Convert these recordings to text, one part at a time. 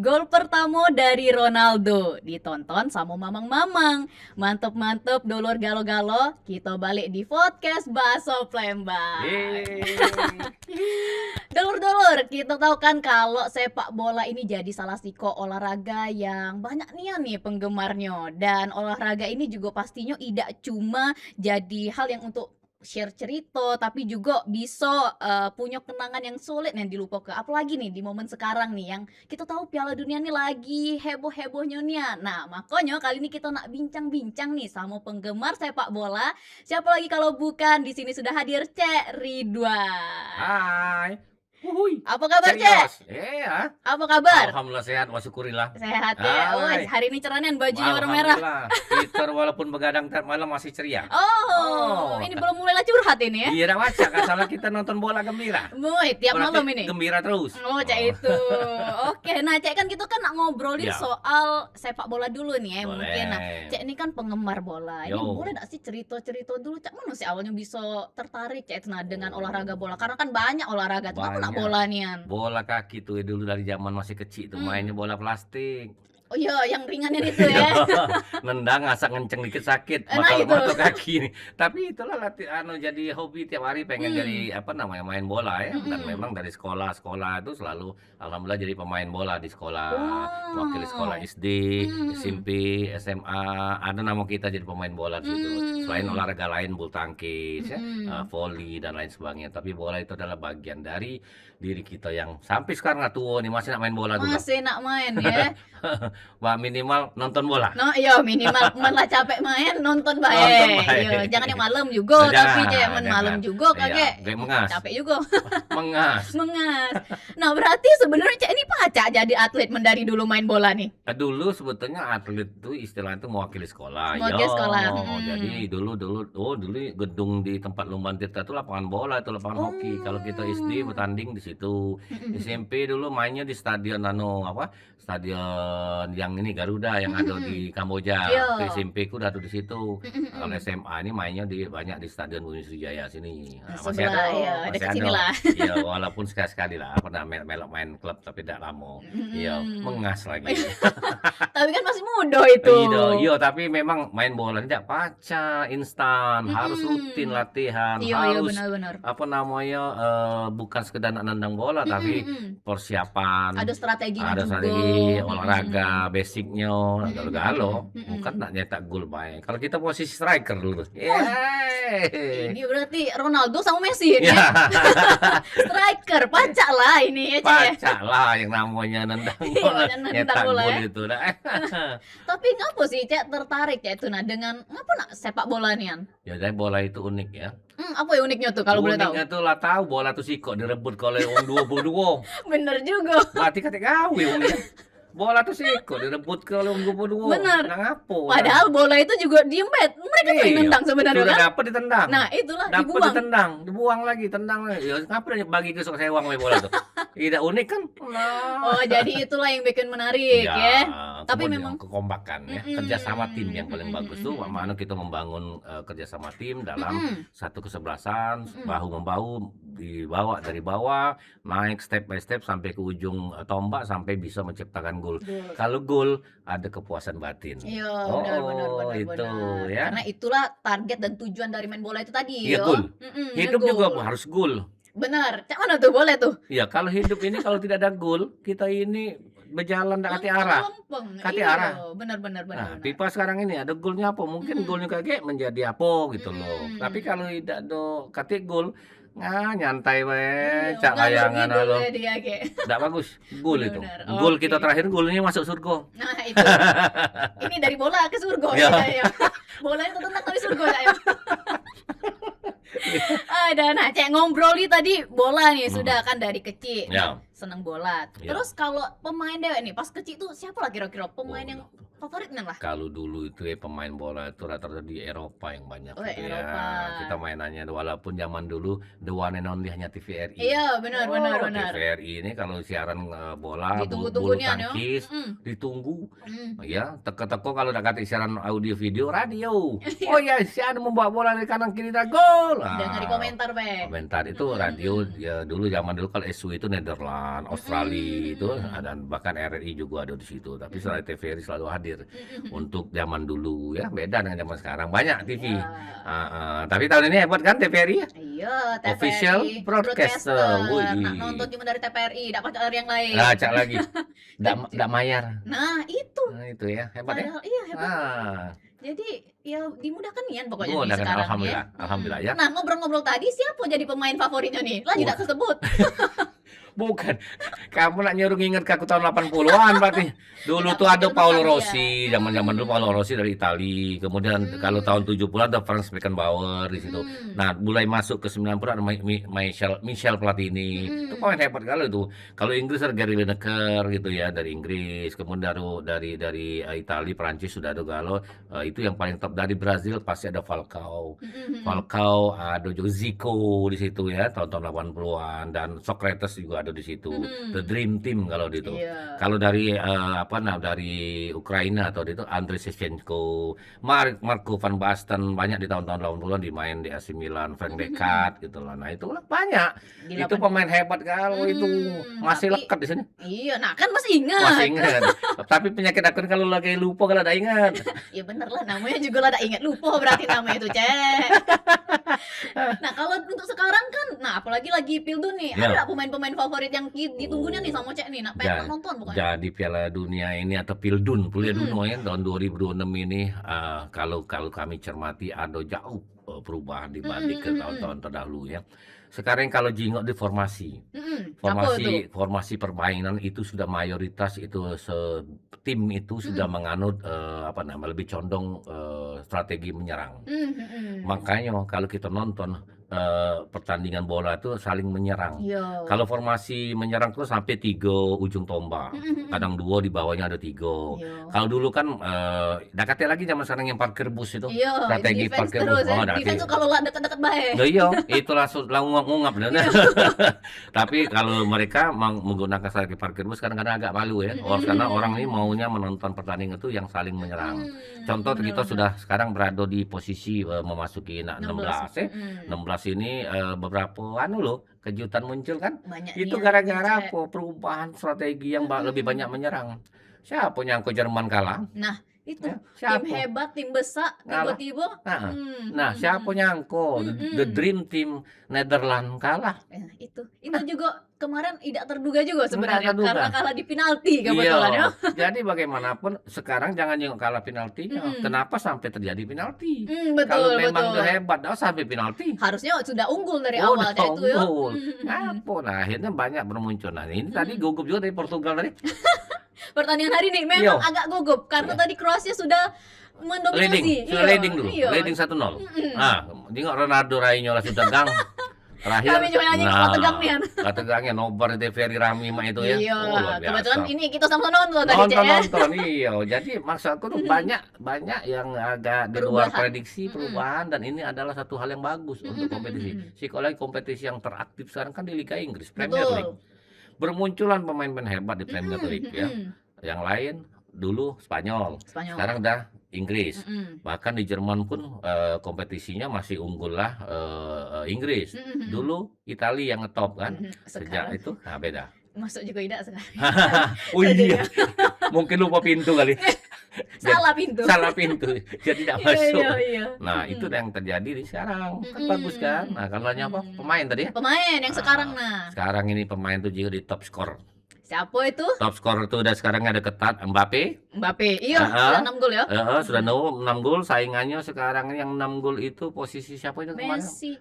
Gol pertama dari Ronaldo ditonton sama mamang-mamang. Mantep-mantep dulur galo-galo, kita balik di podcast Baso Plembang. Dulur-dulur, kita tahu kan kalau sepak bola ini jadi salah satu olahraga yang banyak nih penggemarnya. Dan olahraga ini juga pastinya tidak cuma jadi hal yang untuk share cerita, tapi juga bisa punya kenangan yang sulit yang dilupakan. Apalagi nih di momen sekarang nih yang kita tahu Piala Dunia nih lagi heboh-hebohnya nih. Nah, makanya kali ini kita nak bincang-bincang nih sama penggemar sepak bola. Siapa lagi kalau bukan di sini sudah hadir Cek Ridwan. Hai. Wuhui. Apa kabar Cek? Iya. Apa kabar? Alhamdulillah sehat, wa syukurillah. Sehat ya. Oh, Hai. hari ini ceranan bajunya warna merah. Alhamdulillah. Peter walaupun begadang tiap malam masih ceria. Oh, ini belum mulai curhat ini ya? Iya, dah baca kan salah kita nonton bola gembira. Boy, tiap Bola malam ini. Gembira terus. Oh, Cek itu. Oke, nah Cek kan kita kan nak ngobrolin Ya. soal sepak bola dulu nih ya Boleh. mungkin. Nah, Cek ini kan penggemar bola. Ini Yo. boleh gak sih cerita-cerita dulu Cek mana sih awalnya bisa tertarik Cek nah dengan olahraga bola? Karena kan banyak olahraga tuh. Aku nak Banyak. bola nian. Bola kaki tuh dulu dari zaman masih kecil tuh mainnya bola plastik. Oh iya, yang ringannya itu ya. Nendang asak ngenceng dikit sakit Nah, itu. mata kaki nih. Tapi itulah jadi hobi tiap hari pengen jadi main bola ya. Dan memang dari sekolah itu selalu alhamdulillah jadi pemain bola di sekolah. Wow. Mewakili sekolah SD, SMP, SMA, ada nama kita jadi pemain bola di situ. Selain olahraga lain bulu tangkis, ya, volley dan lain sebagainya. Tapi bola itu adalah bagian dari diri kita yang sampai sekarang nggak tua nih masih nak main bola juga. Masih nak main ya. Wah, minimal nonton bola. No, iya minimal malah capek main nonton baik. Nonton baik. Iya, jangan yang malam juga tapi Jangan, malam jangan. juga Iya, kakek. kayak mengas. Capek juga. Mengas. Mengas. Nah, berarti sebenarnya Cek ini pacak jadi atlet mendari dulu main bola nih. Dulu sebetulnya atlet itu istilahnya itu mewakili sekolah. Mewakili Yo, sekolah. Jadi dulu gedung di tempat Lumban Tirta itu lapangan bola, itu lapangan hoki. Kalau kita SD bertanding di situ. SMP dulu mainnya di stadion stadion yang ini Garuda yang ada di Kamboja. Iya. Ke SMP ku udah tuh di situ. Kalau SMA ini mainnya banyak di Stadion Bumi Sriwijaya sini. Sebelah, ya, masih dekat sini lah. Iya, walaupun sekali-sekali lah pernah melok main klub tapi tidak lama. Iya, mengas lagi. Tapi kan masih muda itu. Iya, tapi memang main bola tidak paca instan, harus rutin latihan, Iya, harus benar-benar. bukan sekedar nendang bola tapi persiapan. Ada strateginya Ada juga. strategi olahraga, basicnya, galo-galo, bukan nak nyetak gol baik. Kalau kita posisi striker dulu, yeay. Ini berarti Ronaldo sama Messi ini Ya, ya. Striker, pacak lah ini ya Cek ya. pacak lah yang namanya nendang bola, nendang nyetak bola gol ya. itu. Dah. Tapi ngapa sih Cek tertarik Cek itu nah dengan ngapa nak sepak bola nian? Ya, jadi bola itu unik ya. Apa ya uniknya tuh kalau boleh tahu? Uniknya tuh lah tahu bola tuh sih kok direbut kalau yang 22. Bener juga. Mati kata gawe wong ya. Bola tuh sih kok direbut kalau 22. Bener. Nang apa? Padahal bola itu juga diempet. Mereka tuh yang nendang sebenarnya Sudah kan? dapat ditendang. Nah, itulah Dapat dibuang. ditendang, dibuang lagi, tendang lagi. Ya ngapa dia bagi ke sok sewang we bola tuh. Tidak unik kan? Nah. Oh, jadi itulah yang bikin menarik ya. Tapi kemudian memang kekompakan ya, kerjasama tim yang paling bagus tuh mana kita membangun kerjasama tim dalam satu kesebelasan, bahu membahu dibawa dari bawah naik step by step sampai ke ujung tombak sampai bisa menciptakan gol. Kalau gol ada kepuasan batin. Iya, Oh, benar. itu ya. Karena itulah target dan tujuan dari main bola itu tadi. Iya, yo. gol. Hidup ngegol. juga harus gol. Benar. Cak mana tuh boleh tuh? Ya kalau hidup ini kalau tidak ada gol, kita ini berjalan tak hati arah. Lempeng. Hati Iya, arah. Benar. Nah, pipa sekarang ini ada golnya apa? Mungkin golnya kayak menjadi apa gitu loh. Tapi kalau tidak ada kate gol, nyantai we, cak layangan lo. Tidak bagus. Gol itu. Benar. Gol kita Oke. terakhir golnya masuk surga. Nah, itu. Ini dari bola ke surga Ya. ya. Bola itu tentang dari surga ya. Ada nah Cek ngobroli tadi bola nih sudah kan dari kecil Ya. seneng bola. Ya. Terus kalau pemain dewek nih pas kecil tuh siapa lah kira-kira pemain yang Favoritnya lah. Kalau dulu itu ya pemain bola itu rata-rata di Eropa yang banyak Oh, gitu ya. Eropa. Kita mainannya walaupun zaman dulu the one and only hanya TVRI. Iya, benar benar Oh, benar. TVRI ini kalau siaran bola bulu Ditunggu-tunggu nian yo. tangkis ditunggu. Mhm. Ya, teko-teko kalau udah kata siaran audio video radio. Oh ya, si anu membawa bola dari kanan kiri dah gol. Dengar di komentar, Be. Komentar itu radio ya dulu zaman dulu kalau SW itu Nederland, Australia itu dan bahkan RRI juga ada di situ. Tapi selain TVRI selalu hadir untuk zaman dulu ya, beda dengan zaman sekarang. Banyak TV. Iya. Tapi tahun ini hebat kan TVRI ya? Iya, Official TVRI broadcaster. Nah, Wih. nonton cuma dari TVRI, enggak pakai dari yang lain. Nah, cak lagi. Nggak mayar. Nah, itu. Nah, itu ya, hebat ya. Padahal iya hebat. Ah, Jadi ya dimudahkan nian pokoknya oh, nih dan sekarang alhamdulillah, ya. alhamdulillah ya. Nah, ngobrol-ngobrol tadi siapa jadi pemain favoritnya nih? Lagi Wah. tidak tersebut. Bukan. Kamu nak nyuruh nginget ke aku tahun 80-an berarti. Dulu Tidak tuh ada panggil Paolo nostalgia. Rossi, zaman-zaman dulu Paolo Rossi dari Italia. Kemudian kalau tahun 70-an ada Franz Beckenbauer di situ. Nah, mulai masuk ke 90-an ada Michel Platini. Itu pemain hebat kali itu. Kalau Inggris ada Gary Lineker gitu ya dari Inggris. Kemudian dari Italia, Prancis sudah ada Gallo. Itu yang paling top. Dari Brazil pasti ada Falcao. Falcao, ada juga Zico di situ ya tahun-tahun 80-an dan Socrates juga ada di situ. The Dream Team kalau di itu. Iya. Kalau dari dari Ukraina atau itu Andriy Shevchenko, Marco van Basten banyak di tahun-tahun 80-an dimain di AC Milan, Frank Rijkaard gitu loh. Nah, itu banyak. Di Itu 80. pemain hebat kalau itu masih Tapi- lekat di sini. Iya, nah kan masih ingat. Masih ingat. Tapi penyakit aku kalau lagi lupa kalau ada ingat. Ya bener lah, namanya juga lah ingat lupa berarti namanya itu, Cek. Nah, kalau untuk sekarang kan, nah apalagi lagi Pildun nih, Ya. ada nggak pemain-pemain favorit yang ditunggunya nih sama Cek nih, nah pengen nonton pokoknya. Jadi Piala Dunia ini atau Pildun, Piala Dunia tahun 2026 ini kalau kami cermati ada jauh perubahan dibanding ke tahun-tahun terdahulu ya. Sekarang kalau jingok di formasi, Apa itu? formasi permainan itu sudah mayoritas itu tim itu sudah menganut lebih condong strategi menyerang. Makanya kalau kita nonton pertandingan bola itu saling menyerang. Iya. Kalau formasi menyerang tuh sampai 3 ujung tombak. Kadang 2 di bawahnya ada 3. Iya. Kalau dulu kan dekatnya lagi zaman sekarang yang parkir bus itu. Iya, Strategi defense parkir terus bus. ya. Oh, nanti. Defense tuh kalau lah deket-deket baik. Nah, iya, itu langsung ngungap Tapi kalau mereka menggunakan strategi parkir bus kadang-kadang agak malu ya. Karena orang ini maunya menonton pertandingan itu yang saling menyerang. Contoh kita sudah sekarang berada di posisi memasuki 16 ya. 16 ini beberapa kejutan muncul kan. Banyak Itu nih, gara-gara Cek. apa? Perubahan strategi yang lebih banyak menyerang. Siapa yang ke Jerman kalah? Nah, itu Ya, tim siapa? hebat, tim besar, Ngalah. tiba-tiba. Nah, Nah, siapa nyangko? The Dream Team Netherlands kalah. Itu juga kemarin tidak terduga juga sebenarnya terduga. karena kalah di penalti kebetulan ya. Iya. Jadi bagaimanapun sekarang jangan yang kalah penaltinya. Kenapa sampai terjadi penalti? Betul, Kalau memang betul. udah hebat, sampai penalti. Harusnya sudah unggul dari Oh, awal udah itu ya. unggul. Apa? Nah, akhirnya banyak bermuncul. Nah, ini tadi gugup juga dari Portugal tadi. Pertandingan hari ini memang Iya. agak gugup karena tadi Kroasia sudah mendominasi. Sudah leading dulu. Iya. Leading 1-0. Nah, tengok Ronaldo Rainho langsung tegang. Terakhir. Kami juga nyanyi kalau tegang nih, Han. Tegangnya nobar itu Ferry Rami mah itu ya. Iya, Oh, luar biasa. kebetulan ini kita sama nonton tadi, Cek. Ya. Nonton iya. Jadi maksudku tuh banyak yang agak di luar Perubahan. prediksi perubahan dan ini adalah satu hal yang bagus untuk kompetisi. Psikologi kompetisi yang teraktif sekarang kan di Liga Inggris, Premier League. Betul. Bermunculan pemain-pemain hebat di Premier League ya. Yang lain dulu Spanyol, Spanyol. sekarang udah Inggris. Bahkan di Jerman pun kompetisinya masih unggul lah Inggris. Dulu Italia yang ngetop kan. Sejak Sekarang itu beda. masuk juga tidak sekarang. Oh iya. Mungkin lupa pintu kali. Salah pintu. Salah pintu. Jadi tidak Iya, masuk. iya. Nah, itu yang terjadi di sekarang. Kan bagus kan? Nah, kalau nanya apa? Pemain tadi ya. Pemain yang sekarang nah. Sekarang ini pemain tuh juga di top skor. Siapa itu? Top skor itu udah sekarang ada ketat Mbappe. Mbappe. Iya, Ah, sudah 6 gol ya. Sudah 6 gol. Saingannya sekarang yang 6 gol itu posisi siapa itu kemarin? Messi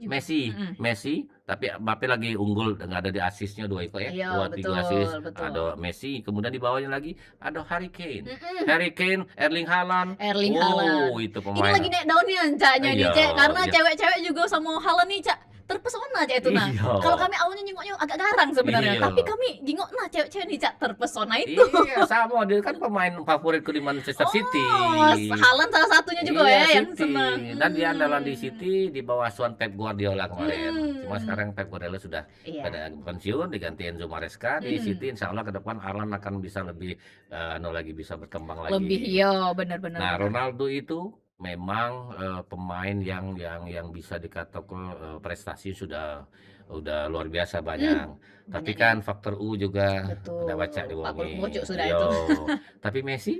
juga. Messi. Tapi Mbappe lagi unggul, nggak ada di asisnya 2 ya. Iya, 2-3 betul, asis. betul. Ada Messi, kemudian di bawahnya lagi ada Harry Kane. Harry Kane, Erling Haaland. Erling Haaland. Oh, itu Ini pemain. lagi naik daunnya Caknya nih, Iya, Cek. Karena iya. cewek-cewek juga sama Haaland nih, Cak. terpesona Cak itu. Nah, Iya. kalau kami awalnya nengoknya agak garang sebenarnya, Iya. tapi kami nengok nah cewek-cewek nih Cak terpesona itu. Iya, sama dia kan pemain favoritku di Manchester City. Oh, Haaland salah satunya juga Iya, ya yang City. senang. Dan dia andalan di City di bawah asuhan Pep Guardiola kemarin. Cuma Mhm. sekarang Pep Guardiola sudah Iya. pada pensiun, diganti Enzo Maresca di Mhm. City. Insya Allah ke depan Haaland akan bisa lebih lagi bisa berkembang Lebih lagi. yo, benar-benar. Nah, Ronaldo itu memang pemain yang bisa dikatakan prestasi udah luar biasa banyak. Tapi Banyak kan ya. faktor U juga Betul. udah baca Pak diomongin. Pocok sudah Yo. itu. Tapi Messi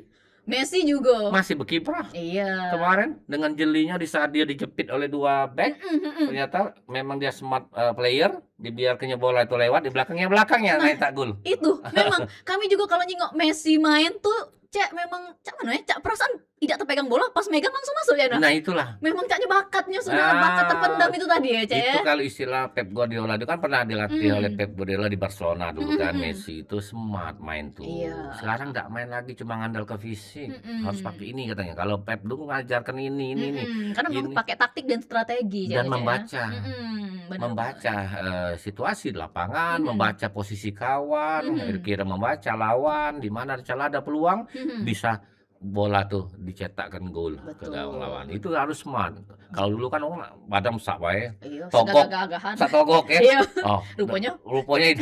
Messi juga. masih berkiprah. Iya. Kemarin dengan jelinya di saat dia dijepit oleh 2 back, ternyata memang dia smart player, dibiarkannya bola itu lewat di belakangnya Nah, naik tak gol. Itu memang kami juga kalau nyengok Messi main tuh Cak memang Cak mana ya? Cak perasaan tidak terpegang bola pas megang langsung masuk ya nah. Nah, itulah. Memang Caknya bakatnya sudah bakat terpendam itu tadi ya Cak ya. Itu kalau istilah Pep Guardiola itu kan pernah dilatih oleh Pep Guardiola di Barcelona dulu kan. Messi itu smart main tuh. Iya. Sekarang nggak main lagi cuma ngandal ke fisik. Harus pakai ini katanya. Kalau Pep dulu ngajarkan ini. Karena memang Ini. pakai taktik dan strategi Dan Cak ya. membaca. Benar. Membaca situasi di lapangan, membaca posisi kawan, kira membaca lawan, di mana celah ada peluang, bisa bola tuh dicetakkan gol ke Betul. gawang lawan. Itu harus smart. Kalau dulu kan orang badam sak wae. Iya, Togok, segagah-gagahan. sak togok ya. Iya. Oh, Rupanya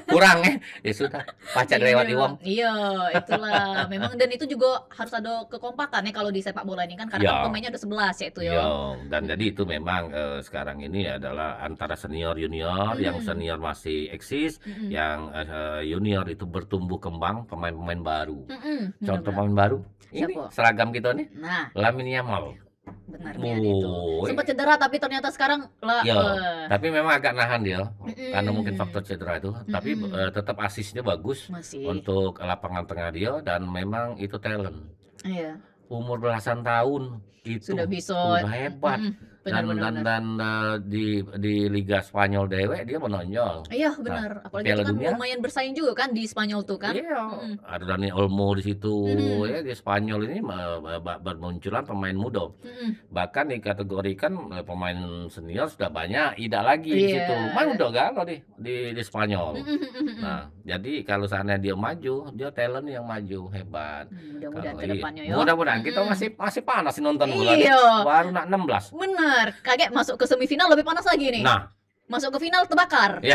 kurang ya. Ya sudah, pacak lewat Iya, uang. iya, itulah. Memang dan itu juga harus ada kekompakan ya kalau di sepak bola ini kan karena kan Ya. pemainnya ada 11 ya itu ya. Iya, dan jadi itu memang sekarang ini adalah antara senior junior, yang senior masih eksis, yang junior itu bertumbuh kembang pemain-pemain baru. Contoh pemain baru, ini Siapa? seragam kita nih, Nah, Lamine Yamal. benar Mian itu. Boy. Sempat cedera tapi ternyata sekarang lah Iya, tapi memang agak nahan dia, karena mungkin Mm-mm. faktor cedera itu. Tapi tetap asisnya bagus masih. untuk lapangan tengah dia, dan memang itu talent. Iya, Umur belasan tahun itu sudah bisa. udah hebat. Benar, Dan benar, benar. di Liga Spanyol dewek dia menonjol. Iya, benar. Apalagi Piala itu kan Dunia? lumayan bersaing juga kan di Spanyol tuh kan. Iya, ada Dani Olmo di situ. Ya, di Spanyol ini bermunculan pemain muda. Bahkan dikategorikan pemain senior sudah banyak, tidak lagi di situ. Iya. Main udah galau di Spanyol. Nah, jadi kalau seandainya dia maju, dia talent yang maju hebat. Mudah-mudahan Kalau ke depannya ya. mudah-mudahan kita masih panas nih nonton bola nih. Iya. Baru nak 16. Benar, kaget masuk ke semifinal lebih panas lagi nih. Nah, Masuk ke final terbakar. ya.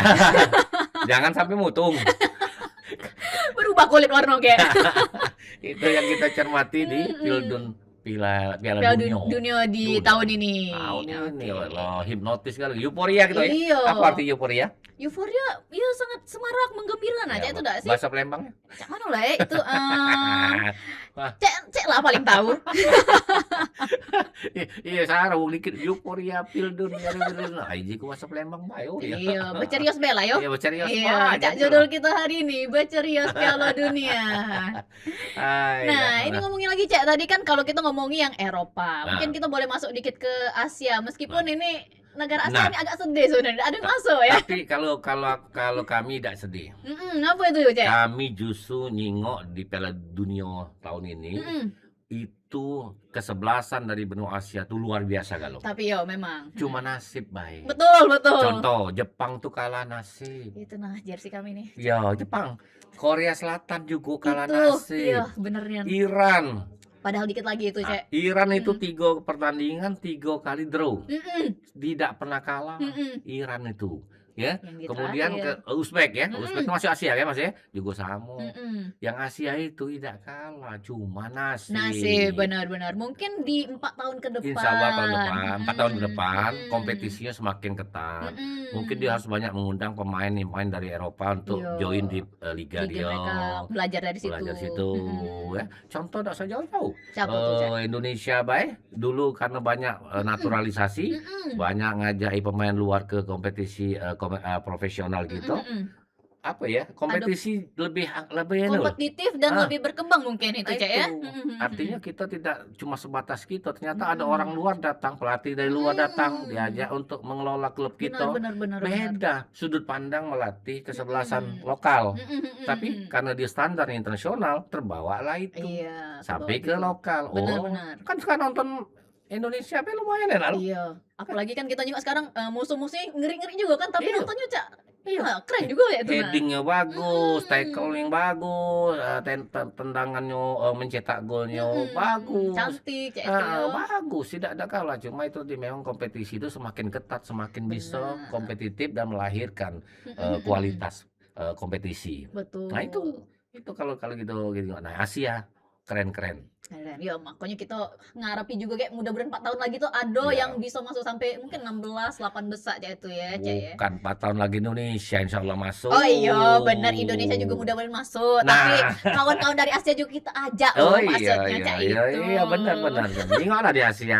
Jangan sampai mutung. Berubah kulit warna kayak. Itu yang kita cermati di Piala Piala Dunia. Dunia di Dunia. tahun ini. Tahun ini Oke. loh, hipnotis kali. Euforia gitu ya. Iya. Apa arti euforia? Euforia, ya sangat semarak menggembirakan aja Ya, itu dah sih. bahasa Palembangnya. Cak mana lah ya itu cek lah paling tahu. Iya, sarung dikit euforia Piala Dunia. Nah, ku bahasa Palembang bae oh ya. Iya, bercerios bela yo. Iya, bercerios Iya, banget cak lah. judul kita hari ini bercerios Piala Dunia. Hai, Nah, ini ngomongin lagi Cak tadi kan kalau kita ngomongin yang Eropa, Nah. mungkin kita boleh masuk dikit ke Asia meskipun ini negara Asia Nah. ini agak sedih sebenarnya. Ada yang masuk ya. Tapi kalau kami tidak sedih. Apa itu Cak? Kami justru nyingok di Piala Dunia tahun ini itu kesebelasan dari benua Asia tuh luar biasa galau. Tapi yo memang. Cuma nasib baik. Betul, betul. Contoh Jepang tuh kalah nasib. Itu nah jersey kami nih. Ya, Jepang. Korea Selatan juga kalah Itu, nasib. iya benernya. Iran. Padahal dikit lagi itu Cak. Iran itu 3 pertandingan 3 kali draw. Tidak pernah kalah. Iran itu. Ya. Yang di Kemudian terakhir. ke Uzbek ya. Uzbek itu masih Asia ya Mas ya. Juga sama. Yang Asia itu tidak kalah, cuma nasib. Nasib benar-benar. Mungkin di 4 tahun ke depan. Insya Allah tahun depan, 4 tahun ke depan, kompetisinya semakin ketat. Mungkin dia harus banyak mengundang pemain dari Eropa untuk Iya. join di liga dia. mereka belajar dari situ. Belajar situ ya. Contoh tidak usah jauh-jauh. Siapa tuh Cak? Indonesia baik dulu karena banyak naturalisasi, banyak ngajak pemain luar ke kompetisi profesional gitu. Apa ya? Kompetisi lebih Kompetitif dan Ah. lebih berkembang mungkin itu Nah, Cak ya. itu. Artinya kita tidak cuma sebatas kita, ternyata ada orang luar datang, pelatih dari luar datang, diajak untuk mengelola klub kita. Benar. Beda sudut pandang melatih kesebelasan lokal. Tapi karena dia standar internasional, terbawalah itu Iya. sampai kebawa ke gitu. lokal. Benar-benar. Kan sekarang nonton Indonesia tapi lumayan enak loh. Iya, apalagi kan kita juga sekarang, musuh-musuhnya ngeri-ngeri juga kan, tapi Iya. nontonnya Iya. keren juga ya itu, nah. Heading-nya bagus, tackle Mhm. yang bagus, tendangannya, mencetak golnya bagus. Cantik Cak itu Heeh, ya. bagus, tidak ada kalah, cuma itu memang kompetisi itu semakin ketat, semakin bisa Benar. kompetitif dan melahirkan, Mhm. kualitas, kompetisi. Nah Betul. itu kalau kalau gitu. Nah Asia keren-keren. Keren, ya makanya kita ngarepi juga kayak mudah-mudahan 4 tahun lagi tuh ado yang Ya, bisa masuk sampai mungkin 16, 8 besar Cak itu ya, Cak ya. bukan 4 tahun lagi Indonesia insyaallah masuk. Oh iya, benar Indonesia juga mudah-mudahan masuk, tapi Nah. kawan-kawan dari Asia juga kita ajak Oh loh iya maksudnya iya Cak iya itu. iya, benar benar. Tengoklah di Asia,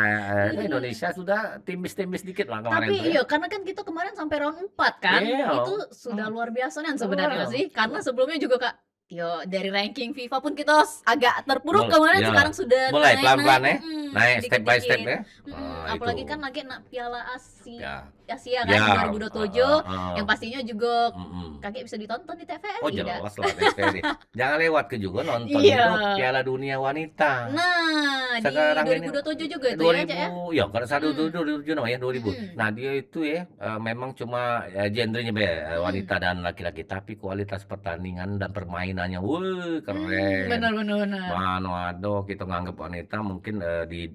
Mhm. Indonesia sudah tipis-tipis dikit lah kemarin Tapi tuh ya. iya, karena kan kita kemarin sampai round 4 kan, Iya, itu sudah mhm, luar biasa kan sebenarnya heeh, sih, karena sebelumnya juga Kak, yo dari ranking FIFA pun kita agak terpuruk mul kemarin, iya, sekarang sudah mulai naik-naik, pelan-pelan ya, naik step by step dikit-dikit, ya. Oh apalagi itu, kan lagi Piala ya Asia kan ya, 2027, heeh, yang pastinya juga mhm. Kakek bisa ditonton di Oh TVRI dah. jelas lah TVRI. Jangan lewatkan juga nonton Iya. itu Piala Dunia Wanita. Nah, di Sekarang ini 2027 juga itu ya, Cak, ya? 2000 ya kalau Mhm, 2027 namanya 2000. mhm, Nah dia itu ya, memang cuma, genrenya mhm. wanita dan laki-laki, tapi kualitas pertandingan dan permainannya, keren. Bener bener bener. Mano ado kita nganggep wanita mungkin, di,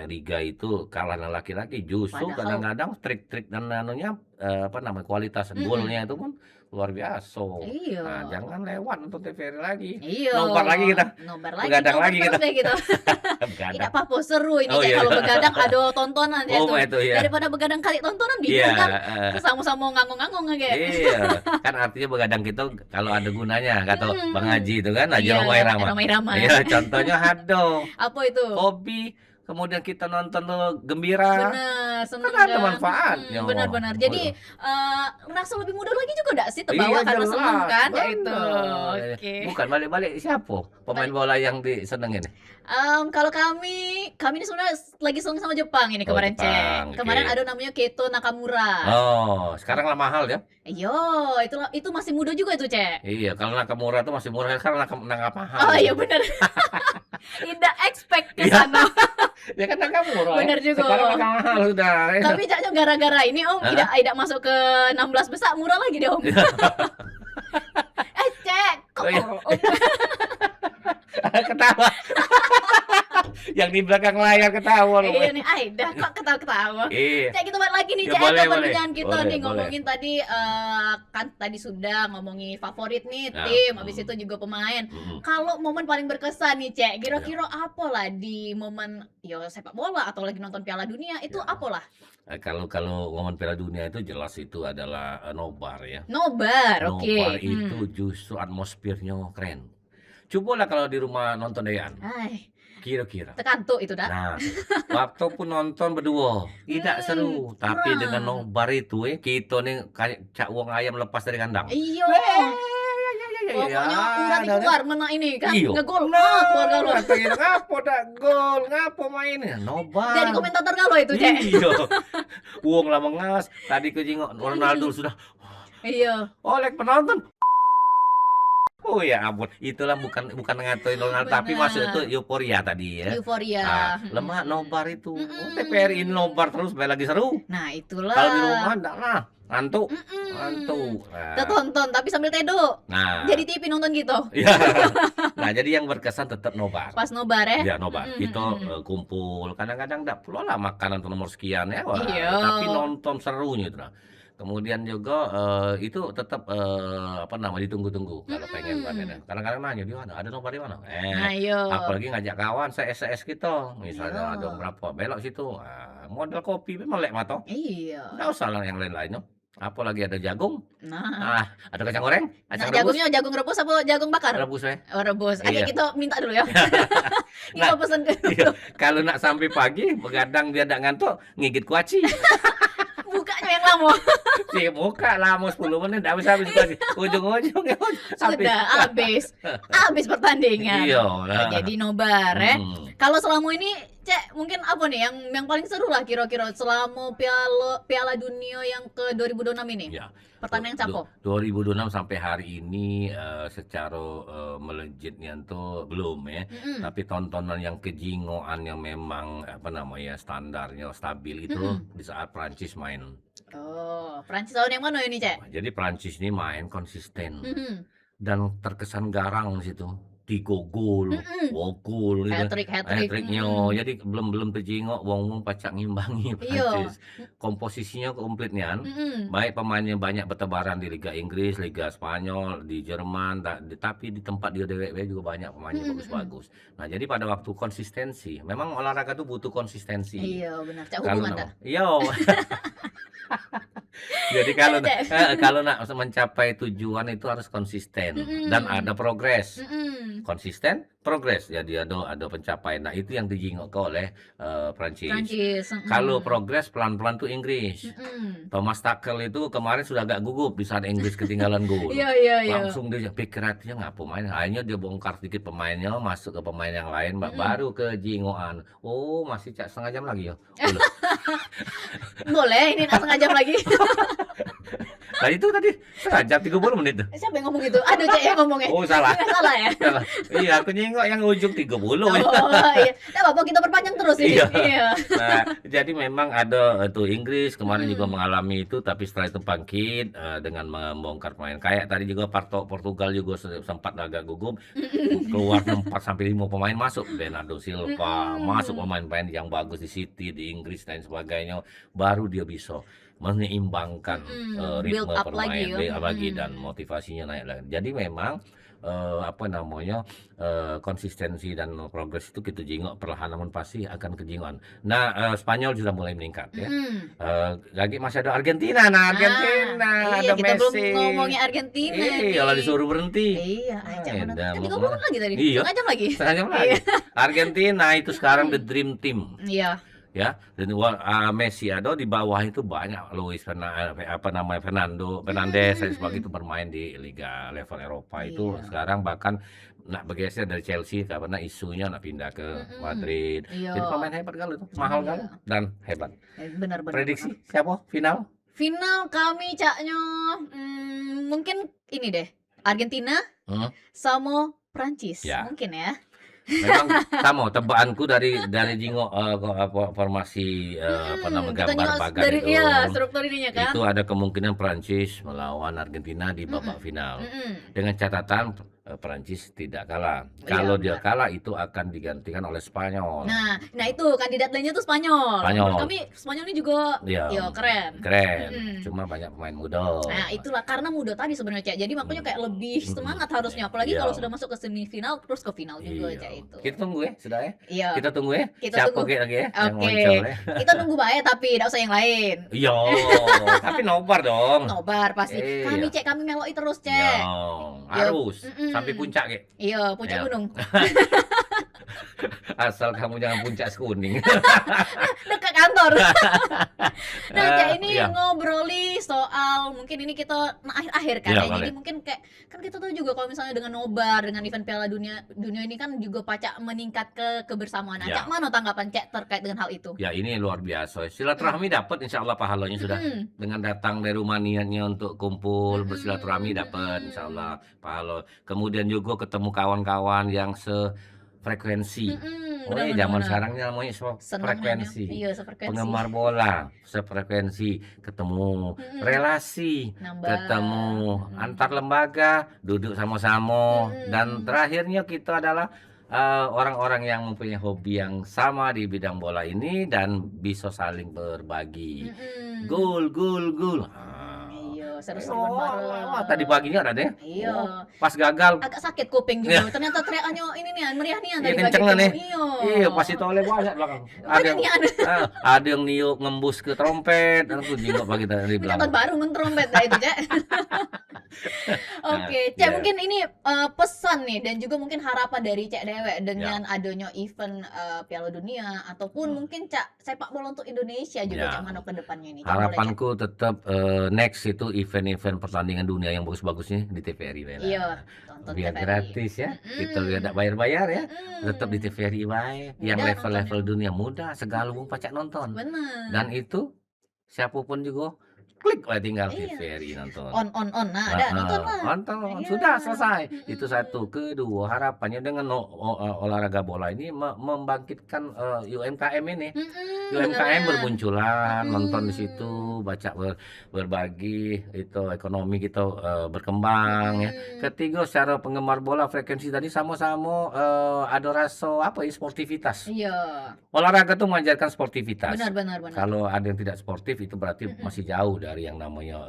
liga itu kalah dengan laki-laki, justru Padahal kadang-kadang trik-trik dan anunya, apa namanya, kualitas mhm, golnya itu pun luar biasa. iya. Nah jangan lewat nonton TVRI lagi, Iya, nobar lagi kita, nobar lagi, begadang nobar lagi terus kita. deh gitu. Tidak Begadang. apa-apa, seru ini Oh Cak, iya. kalau begadang ada tontonan ya Oh tuh. itu ya. Daripada begadang kali tontonan Iya, bingung kan, heeh. sama-sama ngangong-ngangong Kak. Iya, kan artinya begadang kita kalau ada gunanya, kata Bang Mhm, Haji itu kan, Haji iya, Roma Irama. Rhoma Irama. Iya, contohnya hadong, Apa itu? hobi, kemudian kita nonton tuh gembira, Bener, kan seneng ada kan? manfaatnya. Benar benar. Jadi, Oh, ngerasa lebih muda lagi juga nggak sih iya terbawa karena seneng jelas, kan? Ya itu, bener. oke. Bukan balik-balik siapa pemain Balik bola yang disenengin? kalau kami ini sebenarnya lagi seneng sama Jepang ini Oh kemarin, Jepang, Cek. Kemarin oke. ada namanya Keito Nakamura. Oh, sekarang lah mahal ya? Iya, itu masih muda juga itu, Cek. Iya, kalau Nakamura tuh masih murah, sekarang Naka mahal Oh iya itu. bener, tidak expect ke Iya, sana. dia kan Nakamura ya, Bener juga. sekarang Naka mahal sudah. Tapi Caknya gara-gara ini Om, Heeh. tidak masuk ke 16 besar, murah lagi deh Om. Cek, kok Oh iya. Om Ketawa. Yang di belakang layar ketawa lu. iya nih, Aida kok ketawa-ketawa. Iya. Cek kita balik lagi nih Ya Cek, boleh, ke boleh. perbincangan kita Boleh, nih boleh. ngomongin tadi, kan tadi sudah ngomongin favorit nih Nah, tim, habis itu juga pemain. mhm. Kalau momen paling berkesan nih Cek, Ya. kira-kira apalah di momen ya sepak bola atau lagi nonton Piala Dunia itu Ya. apalah? Kalau ngomong Piala Dunia itu jelas itu adalah, nobar ya. Nobar, Nobar oke, itu justru atmosfernya keren. Cobalah kalau di rumah nonton dean, Ai, kira-kira. tekantuk itu dah. Nah, waktu pun nonton berdua, tidak seru. Tapi dengan Kurang. nobar itu kita nih kayak cak wong ayam lepas dari kandang. Iya. Ya, Pokoknya urat ada. keluar mana ini kan Iya. ngegol, Nah, keluar galo. katanya ngapo dak gol, ngapo mainnya? Nobar. Jadi komentator galo itu Cek. Iya. Wong lah mengas. Tadi ku jengok Ronaldo sudah Iya. oleh penonton. Oh ya ampun, itulah bukan ngatain Ronaldo tapi Benar. masuk itu euforia tadi ya. Euforia. Nah, lemah nobar itu. Mhm. TVRI ini nobar terus supaya lagi seru. Nah, itulah. Kalau di rumah enggak lah, ngantuk. Mhm. Ngantuk. Kita tonton tapi sambil tedo. Nah. Jadi TV nonton gitu. Iya. Nah, jadi yang berkesan tetap nobar. Pas nobar ya. Ya nobar, Mhm, kita mhm. kumpul, kadang-kadang enggak perlu lah makanan tuh nomor sekian ya, wah, Iya. tapi nonton serunya itu lah. Kemudian juga, itu tetap, apa namanya, ditunggu-tunggu kalau pengen banget ya. Mhm. Kadang-kadang nanya, "Di mana? Ada nobar di mana?" Nah, iya. Apalagi ngajak kawan se-es kita, misalnya ada Iya. berapa, belok situ, modal kopi melek mah toh, Iya. nggak usah lah yang lain-lainnya. Apalagi ada jagung, Nah, ada kacang goreng, nah kacang rebus, jagungnya jagung rebus apa jagung bakar? rebus weh. Oh, rebus. Iya. Oke, kita minta dulu ya. Nah, Kita pesen ke iya, kalau nak sampai pagi, begadang dia ndak ngantuk, ngigit kuaci. bukanya yang lama. Si buka lama 10 menit ndak habis-habis kuaci. Ujung-ujungnya habis. Sudah habis. Habis pertandingan. Iya, Nah, jadi nobar ya. Mhm. Kalau selama ini Cek, mungkin apa nih yang paling seru lah kira-kira selama Piala Piala Dunia yang ke 2026 ini? Ya, Pertandingan capo? 2026 sampai hari ini secara melejitnya tuh belum ya. Mhm, Tapi tontonan yang kejingoan yang memang apa namanya standarnya stabil itu mhm. di saat Prancis main. Oh, Prancis lawan yang mana ini, Cek? Jadi Prancis ini main konsisten Mhm, dan terkesan garang di situ. 3 gol, mhm. 2 gol gitu. Hat-trick, Hat-trick-nya. mhm. Jadi belum terjingok wong-wong pacak ngimbangi Iya, Prancis. Komposisinya komplit nian. mhm, Baik pemainnya banyak bertebaran di Liga Inggris, Liga Spanyol, di Jerman, tapi di tempat dia dewek juga banyak pemainnya mhm, mhm. bagus-bagus. Nah, jadi pada waktu konsistensi, memang olahraga itu butuh konsistensi. Iya benar, Cek Kalau hubungan nak, tak? iya. Jadi Ayo, Cek. kalau nak mencapai tujuan itu harus konsisten dan Mhm, ada progres. mhm. Konsisten, progres. Jadi ada pencapaian. Nah, itu yang dijingok oleh Prancis. Prancis, Kalau mhm, progres pelan-pelan tuh Inggris. mhm. Thomas Tuchel itu kemarin sudah agak gugup di saat Inggris ketinggalan gol. Iya iya iya. Langsung dia pikir hatinya ngapa main. Akhirnya dia bongkar sedikit pemainnya, masuk ke pemain yang lain, Mhm. baru ke jingoan. Oh, masih setengah jam lagi ya. Oh, loh. Boleh ini nak setengah jam lagi. Nah, itu tadi setengah jam 30 menit tuh. Siapa yang ngomong gitu? Aduh, Cek yang ngomongnya. Oh, salah. Nggak salah ya? Salah. Iya, aku nyengok yang ujung 30 ya. Oh, iya. Nggak apa-apa kita perpanjang terus ini. Iya. Iya. Nah, jadi memang ada tuh Inggris kemarin juga Mhm. mengalami itu, tapi setelah itu bangkit dengan membongkar pemain. Kayak tadi juga Portugal juga sempat agak gugup, Mhm. keluar 4 sampai 5 pemain masuk, Bernardo Silva, masuk Mhm. pemain-pemain yang bagus di City, di Inggris dan sebagainya, baru dia bisa menyeimbangkan Build ritme up lagi permainan ya. lagi dan Mhm. motivasinya naik lagi. Jadi memang apa namanya konsistensi dan progres itu kita jingok perlahan namun pasti akan kejingoan. Nah, Spanyol sudah mulai meningkat ya. Mhm. Lagi masih ada Argentina. Nah, Argentina Iya ada kita belum Messi. ngomongin Argentina Iya, lah nih. disuruh berhenti. Iya, Ah, ajak mana? edan Kan mau 30 kemana? menit lagi tadi. Iya, Setengah jam lagi. setengah jam Iya. lagi. Argentina itu sekarang the Mhm. dream team. Iya. Ya, dan Messi ada di bawah itu banyak Fernandes dan sebagainya Mhm. itu bermain di liga level Eropa itu Iya. sekarang bahkan nak bergeser dari Chelsea karena isunya nak pindah ke Mhm. Madrid. Iya. Jadi pemain hebat kali itu, mahal kali Iya. dan hebat. Benar benar benar. Prediksi siapa final? Final kami caknya mungkin ini deh, Argentina Hmm, sama Prancis, ya. mungkin ya. Memang sama tebakanku dari jingok formasi apa nama Kita gambar nyos bagan dari itu. iya, struktur ininya kan. Itu ada kemungkinan Prancis melawan Argentina di babak Mhm, final. mhm. Dengan catatan Prancis tidak kalah. Iya, Kalau dia benar. kalah itu akan digantikan oleh Spanyol. Nah itu kandidat lainnya tuh Spanyol. Menurut Spanyol, kami Spanyol ini juga ya yo keren. keren. Mhm. Cuma banyak pemain muda. Nah itulah karena muda tadi sebenarnya Cak. Jadi makanya kayak lebih semangat harusnya. Apalagi Iya, kalau sudah masuk ke semifinal terus ke final juga iya. Cak itu. Kita tunggu ya, sudah ya. Iya, Kita tunggu ya. kita Siapa tunggu. lagi ya yang Oke, muncul ya. kita nunggu baik tapi tidak usah yang lain. Iya, tapi nobar dong. Nobar pasti. Kami Iya. Cek, kami meloi terus Iya, Cek. harus Mhm. sampai puncak ya. Iya, puncak Iya. gunung. Asal kamu jangan puncak kuning. Dekat kantor. Nah, Cak ini Iya. ngobroli soal mungkin ini kita akhir-akhir kan Iya, ya. Jadi boleh. mungkin kayak kan kita tahu juga kalau misalnya dengan nobar, dengan event Piala Dunia Dunia ini kan juga pacak meningkat kebersamaan. Nah, Ya. Cak mana tanggapan Cak terkait dengan hal itu? Ya ini luar biasa. Silaturahmi dapat insya Allah pahalanya sudah. Mhm. Dengan datang dari rumah niatnya untuk kumpul Mhm, bersilaturahmi dapat insya mhm. Allah pahala. Kemudian juga ketemu kawan-kawan yang sefrekuensi. Oh Benar ya benar zaman benar. sekarang namanya Seneng kan ya. frekuensi. Iya, sefrekuensi. Penggemar bola sefrekuensi, ketemu Mhm. relasi, Nambah. ketemu Mhm. antar lembaga, duduk sama-sama dan Mhm. terakhirnya kita adalah orang-orang yang mempunyai hobi yang sama di bidang bola ini dan bisa saling berbagi. Mhm. Gol, gol, gol. Iya, seru-seruan bareng. Tadi paginya ada deh. Iya. Pas gagal, Agak sakit kuping juga. Ternyata teriakannya ini nih meriah nih iya tadi pagi kenceng tuh. nih. Iya. Iya, pasti toleh banyak belakang. Ada Banyak yang nih ada. ada yang niup ngembus ke trompet, dan aku jingok pagi tadi Penyataan belakang. baru mentrompet dah itu, Cak. Nah, Oke, Cak iya. mungkin ini pesan nih dan juga mungkin harapan dari Cak Dewek Ya. dengan adanya event Piala Dunia ataupun mungkin Cak sepak bola untuk Indonesia juga Ya. Cak mana ke depannya ini. Cak boleh, Cak. Harapanku tetap next itu event-event pertandingan dunia yang bagus-bagusnya di TVRI wae Iya, lah. tonton Biar TVRI. gratis ya, kita Mhm, ndak bayar-bayar ya, tetap di mhm. TVRI wae, yang Mudah level-level nontonnya. dunia mudah, segalung pacak nonton. Dan Bener. itu siapapun juga klik wae tinggal Iya. TVRI nonton. On, nah ada, nonton lah. Nonton, Iya, sudah selesai. Itu mhm. satu. Kedua, harapannya dengan olahraga bola ini membangkitkan, UMKM ini. Bener UMKM banget. bermunculan, nonton di Mhm, situ, baca berbagi, itu ekonomi kita, berkembang ya. mhm. Ketiga, secara penggemar bola frekuensi tadi sama-sama, ada rasa apa ya, sportivitas. Iya, Olahraga tuh mengajarkan sportivitas. benar benar benar. Kalau ada yang tidak sportif itu berarti Mhm, masih jauh dari yang namanya,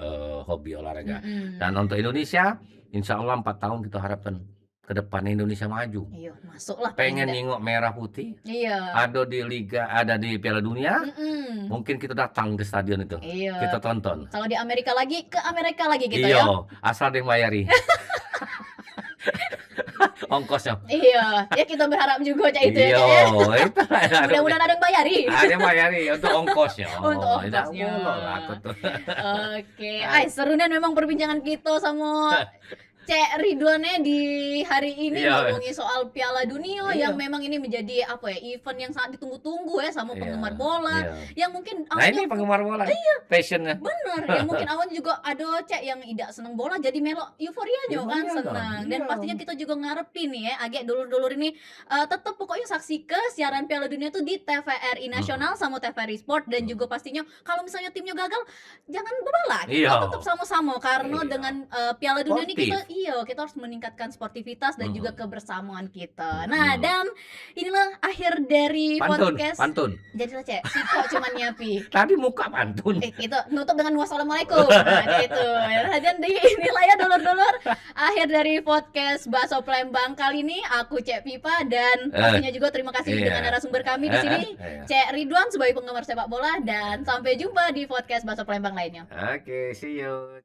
hobi olahraga. Dan mhm. untuk Indonesia, insya Allah 4 tahun kita harapkan ke depannya Indonesia maju. Iya, masuklah paling Pengen nggak. nengok merah putih, Iya, ada di liga, ada di Piala Dunia, mhm. mungkin kita datang ke stadion itu, Iya, kita tonton. kalau di Amerika lagi, ke Amerika lagi gitu ya? Iya, asal ada yang bayari ongkosnya. Iya, ya kita berharap juga Cak itu ya, Iya, Cak, ya. itu Mudah-mudahan ada yang bayarin. ada yang bayari untuk ongkosnya. Untuk Tidak ongkosnya. boleh aku tuh. Oke, seru nih memang perbincangan kita sama Cek Ridwannya di hari ini Iya, ngomongin soal Piala Dunia yang iya, memang ini menjadi apa ya, event yang sangat ditunggu-tunggu ya sama iya, penggemar bola, iya. yang mungkin Nah ini awalnya penggemar bola, passion-nya. bener, yang mungkin awalnya juga ada Cek yang tidak seneng bola jadi melok euforianya kan Euforia dong, senang. Dan iya. pastinya kita juga ngarepin nih ya agak dulur-dulur ini tetap pokoknya saksikan siaran Piala Dunia tuh di TVRI Mhm, Nasional sama TVRI Sport dan mhm. juga pastinya kalau misalnya timnya gagal jangan bebalah, kita Iya, tetap sama-sama karena iya, dengan Piala Dunia ini sportif. kita harus meningkatkan sportivitas dan juga Mhm, kebersamaan kita. Nah, mhm. dan inilah akhir dari Pantun, podcast. pantun. Jadilah Cek, si kok cuman nyapi. Tadi muka pantun. Itu nutup dengan wassalamualaikum. Nah, gitu. Nah, dan inilah ya dulur-dulur akhir dari podcast Bakso Palembang kali ini. Aku Cek Pipa dan Eh, pastinya juga terima kasih dengan iya. narasumber kami di sini, Iya. Cek Ridwan sebagai penggemar sepak bola dan sampai jumpa di podcast Bakso Palembang lainnya. Oke, see you.